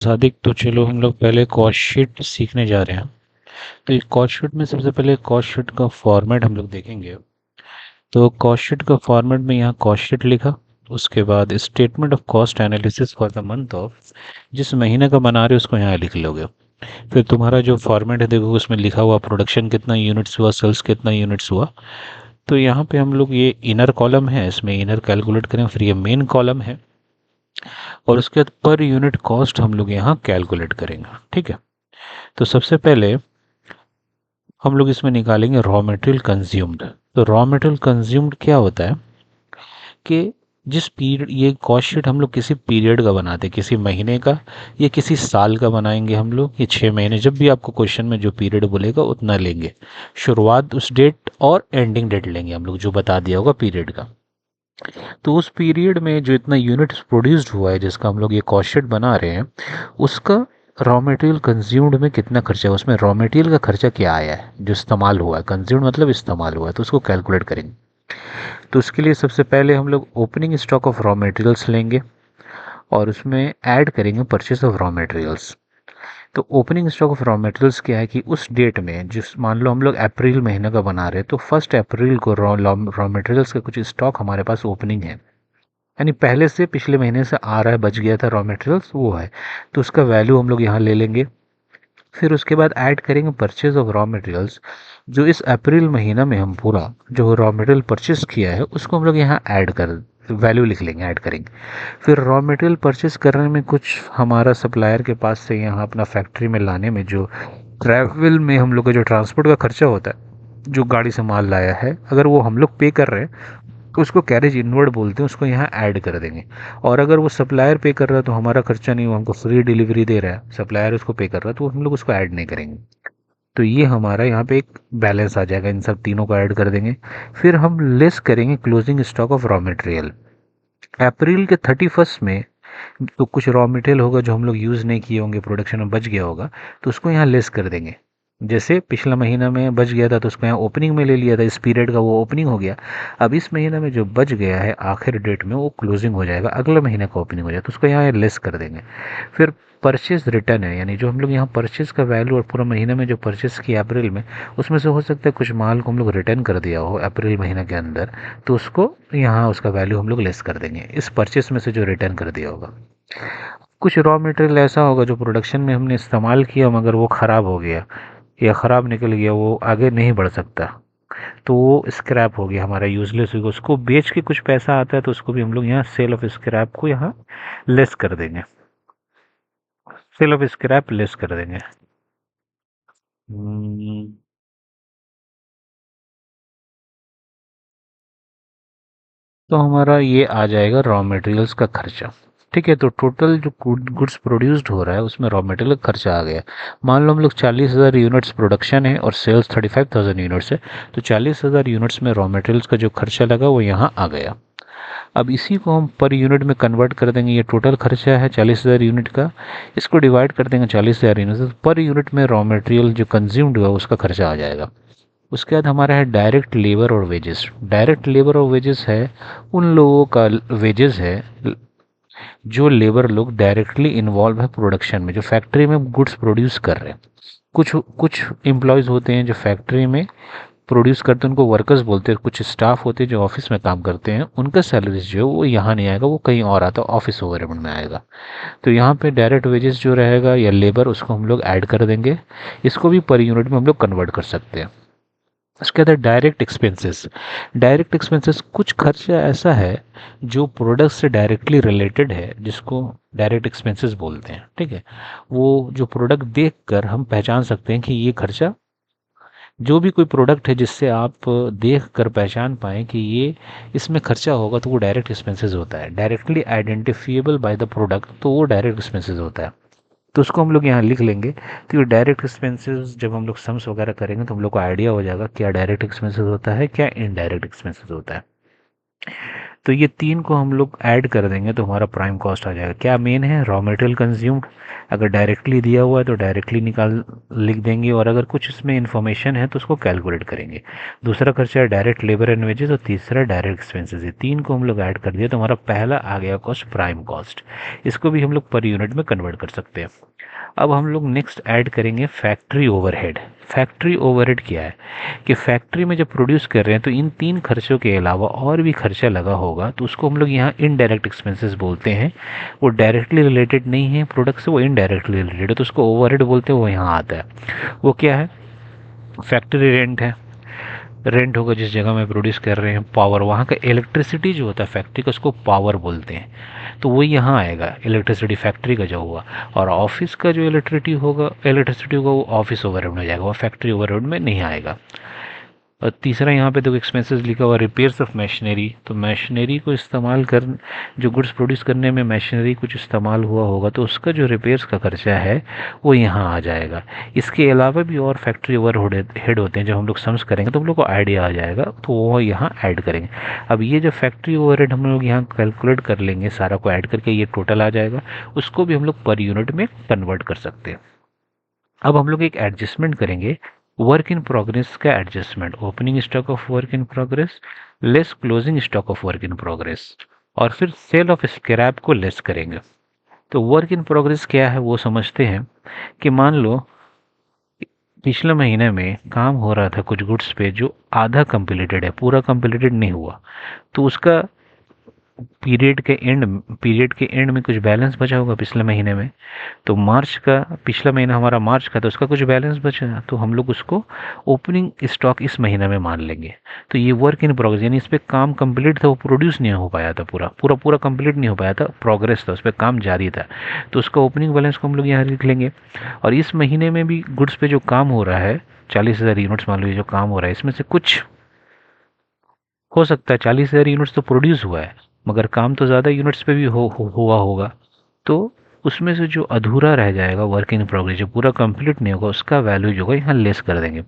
सादिक, तो चलो हम लोग पहले कॉस्ट शीट सीखने जा रहे हैं। तो इस कॉस्ट शीट में सबसे पहले कॉस्ट शीट का फॉर्मेट हम लोग देखेंगे। तो कॉस्ट शीट का फॉर्मेट में यहाँ कॉस्ट शीट लिखा, उसके बाद statement of cost analysis for the month of, जिस महीने का बना रहे हो उसको यहाँ लिख लोगे। फिर तुम्हारा जो फॉर्मेट है देखो, उसमें लिखा हुआ प्रोडक्शन कितना यूनिट्स हुआ, सेल्स कितना यूनिट्स हुआ। तो यहाँ पे हम लोग, ये इनर कॉलम है, इसमें इनर कैलकुलेट करें, फिर ये मेन कॉलम है, और उसके बाद पर यूनिट कॉस्ट हम लोग यहाँ कैलकुलेट करेंगे। ठीक है। तो सबसे पहले हम लोग इसमें निकालेंगे रॉ मटेरियल कंज्यूम्ड। तो रॉ मटेरियल कंज्यूम्ड क्या होता है कि जिस पीरियड, ये कॉस्ट शीट हम लोग किसी पीरियड का बनाते हैं, किसी महीने का या किसी साल का बनाएंगे हम लोग। ये 6 महीने, जब भी आपको क्वेश्चन में जो पीरियड बोलेगा उतना लेंगे, शुरुआत उस डेट और एंडिंग डेट लेंगे हम लोग जो बता दिया होगा पीरियड का। तो उस पीरियड में जो इतना यूनिट्स प्रोड्यूस्ड हुआ है जिसका हम लोग ये कॉस्ट शीट बना रहे हैं, उसका रॉ मटेरियल कंज्यूम्ड में कितना खर्चा है, उसमें रॉ मटेरियल का खर्चा क्या आया है जो इस्तेमाल हुआ है। कंज्यूम्ड मतलब इस्तेमाल हुआ है, तो उसको कैलकुलेट करेंगे। तो उसके लिए सबसे पहले हम लोग opening stock of raw materials लेंगे और उसमें ऐड करेंगे परचेस ऑफ रॉ मटेरियल्स। तो opening stock of raw materials क्या है कि उस डेट में, जिस मान लो हम लोग अप्रैल महीने का बना रहे हैं, तो 1 अप्रैल को रॉ मटेरियल्स का कुछ स्टॉक हमारे पास ओपनिंग है, यानी पहले से पिछले महीने से आ रहा है, बच गया था रॉ मटेरियल्स, वो है। तो उसका वैल्यू हम लोग यहाँ ले लेंगे। फिर उसके बाद ऐड करेंगे परचेज ऑफ रॉ मटेरियल्स, जो इस अप्रैल महीना में हम पूरा जो रॉ मटेरियल परचेज किया है उसको हम लोग यहाँ ऐड कर, वैल्यू लिख लेंगे, ऐड करेंगे। फिर रॉ मटेरियल परचेज करने में कुछ हमारा सप्लायर के पास से यहाँ अपना फैक्ट्री में लाने में जो ट्रैवल में हम लोग का जो ट्रांसपोर्ट का खर्चा होता है, जो गाड़ी से माल लाया है, अगर वो हम लोग पे कर रहे हैं तो उसको कैरेज इनवर्ड बोलते हैं, उसको यहाँ ऐड कर देंगे। और अगर वो सप्लायर पे कर रहा है तो हमारा खर्चा नहीं, वो हमको फ्री डिलीवरी दे रहा है, सप्लायर उसको पे कर रहा है, तो हम लोग उसको ऐड नहीं करेंगे। तो ये हमारा यहाँ पे एक बैलेंस आ जाएगा, इन सब तीनों को ऐड कर देंगे। फिर हम लेस करेंगे closing stock of raw material. April के 31 में तो कुछ रॉ मटेरियल होगा जो हम लोग यूज़ नहीं किए होंगे, प्रोडक्शन में बच गया होगा, तो उसको यहाँ लेस कर देंगे। जैसे पिछला महीना में बच गया था तो उसको यहाँ ओपनिंग में ले लिया था, इस पीरियड का वो ओपनिंग हो गया। अब इस महीना में जो बच गया है आखिर डेट में, वो क्लोजिंग हो जाएगा, अगले महीने का ओपनिंग हो जाएगा, तो उसको यहाँ लेस कर देंगे। फिर परचेज रिटर्न है, यानी जो हम लोग यहाँ परचेज का वैल्यू और पूरा महीने में जो परचेज किया अप्रैल में, उसमें से हो सकता है कुछ माल को हम लोग रिटर्न कर दिया हो अप्रैल महीना के अंदर, तो उसको यहाँ उसका वैल्यू हम लोग लेस कर देंगे इस परचेस में से जो रिटर्न कर दिया होगा। कुछ रॉ मटेरियल ऐसा होगा जो प्रोडक्शन में हमने इस्तेमाल किया मगर वो ख़राब हो गया या ख़राब निकल गया, वो आगे नहीं बढ़ सकता, तो वो स्क्रैप हो गया, हमारा यूजलेस हो गया, उसको बेच के कुछ पैसा आता है तो उसको भी हम लोग यहाँ सेल ऑफ स्क्रैप को यहाँ लेस कर देंगे, सेल ऑफ स्क्रैप लेस कर देंगे। हम्म, तो हमारा ये आ जाएगा रॉ मटेरियल्स का खर्चा। ठीक है। तो टोटल जो गुड्स प्रोड्यूस्ड हो रहा है उसमें रॉ मटेरियल का खर्चा आ गया। मान लो हम लोग 40,000 यूनिट्स प्रोडक्शन है और सेल्स 35,000 यूनिट्स है, तो 40,000 यूनिट्स में रॉ मटेरियल्स का जो खर्चा लगा वो यहाँ आ गया। अब इसी को हम पर यूनिट में कन्वर्ट कर देंगे, ये टोटल खर्चा है 40,000 यूनिट का, इसको डिवाइड कर देंगे 40,000 यूनिट से, पर यूनिट में रॉ मटेरियल जो कंज्यूम्ड हुआ उसका खर्चा आ जाएगा। उसके बाद हमारा है डायरेक्ट लेबर और वेजेस। डायरेक्ट लेबर और वेजेस है उन लोगों का वेजेस है जो लेबर लोग डायरेक्टली इन्वॉल्व है प्रोडक्शन में, जो फैक्ट्री में गुड्स प्रोड्यूस कर रहे हैं। कुछ कुछ एम्प्लॉयज़ होते हैं जो फैक्ट्री में प्रोड्यूस करते हैं, उनको वर्कर्स बोलते हैं। कुछ स्टाफ होते हैं जो ऑफिस में काम करते हैं, उनका सैलरीज जो है वो यहाँ नहीं आएगा, वो कहीं और आता है, ऑफिस ओवरहेड में आएगा। तो यहाँ पे डायरेक्ट वेजेस जो रहेगा या लेबर, उसको हम लोग ऐड कर देंगे। इसको भी पर यूनिट में हम लोग कन्वर्ट कर सकते हैं। उसके बाद डायरेक्ट एक्सपेंसेस। डायरेक्ट एक्सपेंसेस कुछ खर्चा ऐसा है जो प्रोडक्ट से डायरेक्टली रिलेटेड है, जिसको डायरेक्ट एक्सपेंसेस बोलते हैं। ठीक है। वो जो प्रोडक्ट देख कर हम पहचान सकते हैं कि ये खर्चा, जो भी कोई प्रोडक्ट है जिससे आप देख कर पहचान पाएँ कि ये इसमें खर्चा होगा, तो वो डायरेक्ट एक्सपेंसेस होता है। Directly identifiable by the product, तो वो डायरेक्ट एक्सपेंसेस होता है। तो उसको हम लोग यहाँ लिख लेंगे। तो ये डायरेक्ट एक्सपेंसेस जब हम लोग सम्स वगैरह करेंगे तो हम लोग को आइडिया हो जाएगा क्या डायरेक्ट एक्सपेंसेस होता है, क्या इनडायरेक्ट एक्सपेंसेस होता है। तो ये तीन को हम लोग ऐड कर देंगे तो हमारा प्राइम कॉस्ट आ जाएगा। क्या मेन है? रॉ मटेरियल कंज्यूम्ड, अगर डायरेक्टली दिया हुआ है तो डायरेक्टली निकाल लिख देंगे, और अगर कुछ इसमें इन्फॉर्मेशन है तो उसको कैलकुलेट करेंगे। दूसरा खर्चा है डायरेक्ट लेबर एंड वेजेस, और तीसरा डायरेक्ट एक्सपेंसेस। ये तीन को हम लोग ऐड कर दिया तो हमारा पहला आ गया कॉस्ट प्राइम कॉस्ट। इसको भी हम लोग पर यूनिट में कन्वर्ट कर सकते हैं। अब हम लोग नेक्स्ट ऐड करेंगे फैक्ट्री ओवरहेड। फैक्ट्री ओवरहेड क्या है कि फैक्ट्री में जब प्रोड्यूस कर रहे हैं तो इन तीन खर्चों के अलावा और भी खर्चा लगा होगा, तो उसको हम लोग यहाँ इनडायरेक्ट एक्सपेंसेस बोलते हैं। वो डायरेक्टली रिलेटेड नहीं है प्रोडक्ट से, वो इनडायरेक्टली रिलेटेड है, तो उसको ओवरहेड बोलते हैं। वो यहाँ आता है। वो क्या है? फैक्ट्री रेंट है। रेंट होगा जिस जगह में प्रोड्यूस कर रहे हैं। पावर, वहाँ का इलेक्ट्रिसिटी जो होता है फैक्ट्री का, उसको पावर बोलते हैं। तो वो यहाँ आएगा, इलेक्ट्रिसिटी फैक्ट्री का जो हुआ। और ऑफिस का जो इलेक्ट्रिसिटी होगा वो ऑफिस ओवरहेड में जाएगा, वो फैक्ट्री ओवरहेड में नहीं आएगा। और तीसरा यहाँ पे देखो एक्सपेंसेस लिखा हुआ रिपेयर्स ऑफ मशीनरी। तो मशीनरी को इस्तेमाल कर, जो गुड्स प्रोड्यूस करने में मशीनरी कुछ इस्तेमाल हुआ होगा तो उसका जो रिपेयर्स का खर्चा है वो यहाँ आ जाएगा। इसके अलावा भी और फैक्ट्री ओवरहेड होते हैं, जब हम लोग सम्स करेंगे तो हम लोग को आइडिया आ जाएगा, तो वो यहाँ ऐड करेंगे। अब ये जो फैक्ट्री ओवरहेड हम लोग यहाँ कैलकुलेट कर लेंगे, सारा को ऐड करके ये टोटल आ जाएगा। उसको भी हम लोग पर यूनिट में कन्वर्ट कर सकते हैं। अब हम लोग एक एडजस्टमेंट करेंगे, वर्क इन प्रोग्रेस का adjustment. Opening stock of work in progress less closing stock of work in progress, और फिर सेल ऑफ स्क्रैप को लेस करेंगे। तो वर्क इन प्रोग्रेस क्या है वो समझते हैं। कि मान लो पिछले महीने में काम हो रहा था कुछ गुड्स पे जो आधा कंप्लीटेड है, पूरा कंप्लीटेड नहीं हुआ, तो उसका पीरियड के एंड में कुछ बैलेंस बचा होगा पिछले महीने में। तो मार्च का, पिछला महीना हमारा मार्च का, तो उसका कुछ बैलेंस बचा, तो हम लोग उसको ओपनिंग स्टॉक इस महीने में मान लेंगे। तो ये वर्क इन प्रोग्रेस, यानी इस पर काम कंप्लीट था, वो प्रोड्यूस नहीं हो पाया था, पूरा पूरा पूरा कंप्लीट नहीं हो पाया था, प्रोग्रेस था, उस पर काम जारी था। तो उसका ओपनिंग बैलेंस को हम लोग यहाँ लिख लेंगे। और इस महीने में भी गुड्स पे जो काम हो रहा है, 40,000 यूनिट्स मान लीजिए जो काम हो रहा है, इसमें से कुछ हो सकता है 40,000 यूनिट्स तो प्रोड्यूस हुआ है, मगर काम तो ज़्यादा यूनिट्स पे भी हुआ होगा। तो उसमें से जो अधूरा रह जाएगा वर्क इन प्रोग्रेस, जो पूरा कंप्लीट नहीं होगा, उसका वैल्यू जो है यहाँ लेस कर देंगे।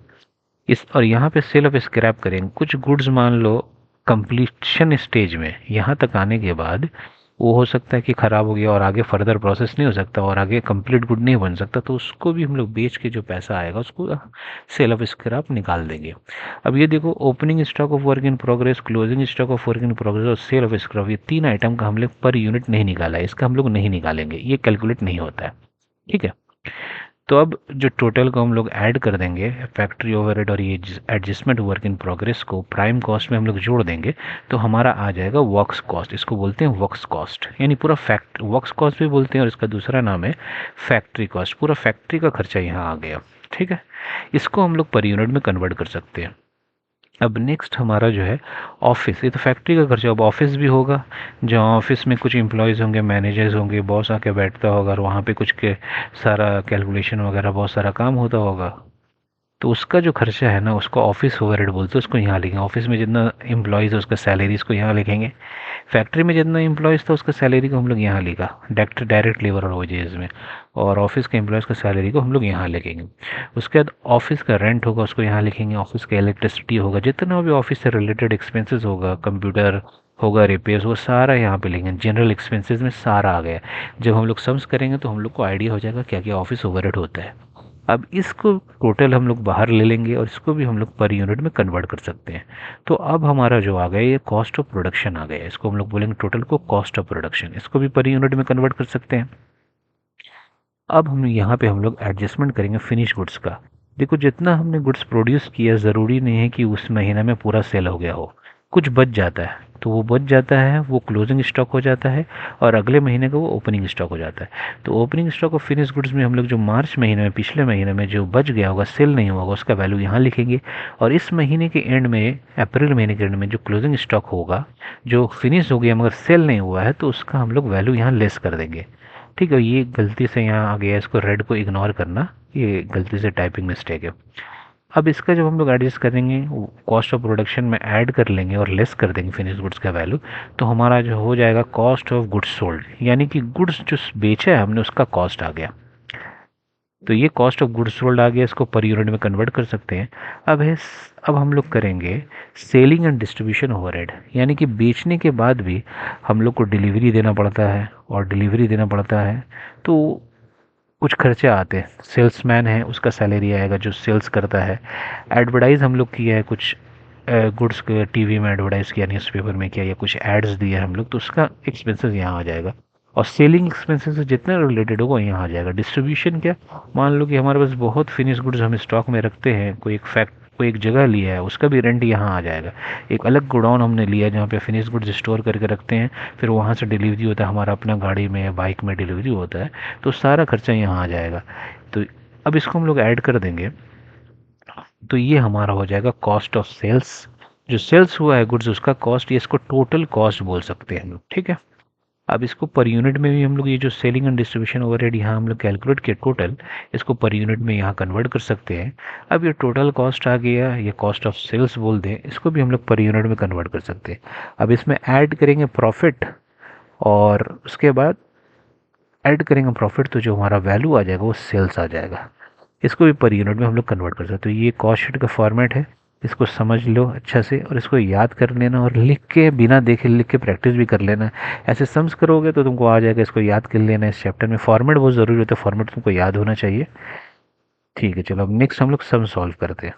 इस और यहाँ पे सेल ऑफ स्क्रैप करेंगे। कुछ गुड्स मान लो कंप्लीशन स्टेज में, यहाँ तक आने के बाद वो हो सकता है कि ख़राब हो गया और आगे फर्दर प्रोसेस नहीं हो सकता और आगे कंप्लीट गुड नहीं बन सकता, तो उसको भी हम लोग बेच के जो पैसा आएगा उसको सेल ऑफ स्क्रैप निकाल देंगे। अब ये देखो, opening stock of work in progress, closing stock of work in progress और सेल ऑफ स्क्रैप, ये तीन आइटम का हम लोग पर यूनिट नहीं निकाला है, इसका हम लोग नहीं निकालेंगे, ये कैलकुलेट नहीं होता है। ठीक है। तो अब जो टोटल को हम लोग ऐड कर देंगे, फैक्ट्री ओवरहेड और ये एडजस्टमेंट वर्क इन प्रोग्रेस को प्राइम कॉस्ट में हम लोग जोड़ देंगे, तो हमारा आ जाएगा वर्क्स कॉस्ट। इसको बोलते हैं वर्क्स कॉस्ट, यानी पूरा वर्क्स कॉस्ट भी बोलते हैं, और इसका दूसरा नाम है फैक्ट्री कॉस्ट। पूरा फैक्ट्री का खर्चा यहाँ आ गया। ठीक है। इसको हम लोग पर यूनिट में कन्वर्ट कर सकते हैं। अब नेक्स्ट हमारा जो है ऑफिस, ये तो फैक्ट्री का खर्चा। अब ऑफिस भी होगा, जहाँ ऑफिस में कुछ एम्प्लॉयज़ होंगे, मैनेजर्स होंगे, बॉस आके बैठता होगा और वहाँ पे कुछ के सारा कैलकुलेशन वगैरह बहुत सारा काम होता होगा। तो उसका जो खर्चा है ना, उसको ऑफिस ओवरहेड बोलते हैं, उसको यहाँ लिखेंगे। ऑफिस में जितना एम्प्लॉयज़ है उसका सैलरीज को यहाँ लिखेंगे। फैक्ट्री में जितना एम्प्लॉयज़ था उसका सैलरी को हम लोग यहाँ लिखा, डायरेक्ट लेबर और वेजेस में। और ऑफिस के एम्प्लॉयज़ का सैलरी को हम लोग यहाँ लिखेंगे। उसके बाद ऑफिस का रेंट होगा, उसको यहाँ लिखेंगे। ऑफिस का इलेक्ट्रिसिटी होगा, जितना भी ऑफिस से रिलेटेड एक्सपेंसेस होगा, कंप्यूटर होगा, रिपेयर्स, वो सारा यहाँ पे लिखेंगे। जनरल एक्सपेंसेस में सारा आ गया। जब हम लोग सम्स करेंगे तो हम लोग को आइडिया हो जाएगा क्या क्या ऑफिस ओवरहेड होता है। अब इसको टोटल हम लोग बाहर ले लेंगे और इसको भी हम लोग पर यूनिट में कन्वर्ट कर सकते हैं। तो अब हमारा जो आ गया ये कॉस्ट ऑफ प्रोडक्शन आ गया, इसको हम लोग बोलेंगे टोटल को कॉस्ट ऑफ प्रोडक्शन। इसको भी पर यूनिट में कन्वर्ट कर सकते हैं। अब हम यहाँ पे हम लोग एडजस्टमेंट करेंगे फिनिश गुड्स का। देखो, जितना हमने गुड्स प्रोड्यूस किया ज़रूरी नहीं है कि उस महीने में पूरा सेल हो गया हो, कुछ बच जाता है तो वो बच जाता है, वो क्लोजिंग स्टॉक हो जाता है, और अगले महीने का वो ओपनिंग स्टॉक हो जाता है। तो opening stock of finish goods में हम लोग जो मार्च महीने में, पिछले महीने में जो बच गया होगा, सेल नहीं होगा, उसका वैल्यू यहाँ लिखेंगे। और इस महीने के एंड में, अप्रैल महीने के एंड में जो क्लोजिंग स्टॉक होगा, जो फिनिश हो गया मगर सेल नहीं हुआ है, तो उसका हम लोग वैल्यू यहाँ लेस कर देंगे। ठीक है। ये गलती से यहाँ आ गया, इसको रेड को इग्नोर करना, ये गलती से टाइपिंग मिस्टेक है। अब इसका जब हम लोग एडजस्ट करेंगे, कॉस्ट ऑफ प्रोडक्शन में ऐड कर लेंगे और लेस कर देंगे फिनिश गुड्स का वैल्यू, तो हमारा जो हो जाएगा कॉस्ट ऑफ गुड्स सोल्ड, यानी कि गुड्स जो बेचा है हमने उसका कॉस्ट आ गया। तो ये कॉस्ट ऑफ गुड्स सोल्ड आ गया, इसको पर यूनिट में कन्वर्ट कर सकते हैं। अब हम लोग करेंगे सेलिंग एंड डिस्ट्रीब्यूशन ओवरहेड, यानी कि बेचने के बाद भी हम लोग को डिलीवरी देना पड़ता है, और डिलीवरी देना पड़ता है तो कुछ खर्चे आते हैं, सेल्समैन है उसका सैलरी आएगा जो सेल्स करता है, एडवर्टाइज हम लोग किया है कुछ गुड्स टीवी में एडवर्टाइज किया, न्यूज़पेपर में किया, या कुछ एड्स दिए हम लोग, तो उसका एक्सपेंसेस यहाँ आ जाएगा। और सेलिंग एक्सपेंसेस से जितना रिलेटेड होगा यहाँ आ जाएगा। डिस्ट्रीब्यूशन क्या, मान लो कि हमारे पास बहुत फिनिश गुड्स हम स्टॉक में रखते हैं, कोई एक जगह लिया है, उसका भी रेंट यहाँ आ जाएगा। एक अलग गोडाउन हमने लिया है जहाँ पे फिनिश गुड्स स्टोर करके रखते हैं, फिर वहाँ से डिलीवरी होता है, हमारा अपना गाड़ी में या बाइक में डिलीवरी होता है, तो सारा खर्चा यहाँ आ जाएगा। तो अब इसको हम लोग ऐड कर देंगे, तो ये हमारा हो जाएगा कॉस्ट ऑफ सेल्स। जो सेल्स हुआ है गुड्स उसका कॉस्ट, ये इसको टोटल कॉस्ट बोल सकते हैं हम लोग, ठीक है। अब इसको पर यूनिट में भी हम लोग, ये जो सेलिंग एंड डिस्ट्रीब्यूशन ओवरहेड यहाँ हम लोग कैलकुलेट किया टोटल, इसको पर यूनिट में यहाँ कन्वर्ट कर सकते हैं। अब ये टोटल कॉस्ट आ गया, ये कॉस्ट ऑफ सेल्स बोल दें, इसको भी हम लोग पर यूनिट में कन्वर्ट कर सकते हैं। अब इसमें ऐड करेंगे प्रॉफिट, और उसके बाद ऐड करेंगे प्रॉफिट, तो जो हमारा वैल्यू आ जाएगा वो सेल्स आ जाएगा। इसको भी पर यूनिट में हम लोग कन्वर्ट कर सकते हैं। तो ये कॉस्ट शीट का फॉर्मेट है, इसको समझ लो अच्छा से और इसको याद कर लेना, और लिख के बिना देखे लिख के प्रैक्टिस भी कर लेना। ऐसे सम्स करोगे तो तुमको आ जाएगा, इसको याद कर लेना। इस चैप्टर में फॉर्मेट बहुत ज़रूरी होता है, फॉर्मेट तुमको याद होना चाहिए। ठीक है, चलो अब नेक्स्ट हम लोग सम सॉल्व करते हैं।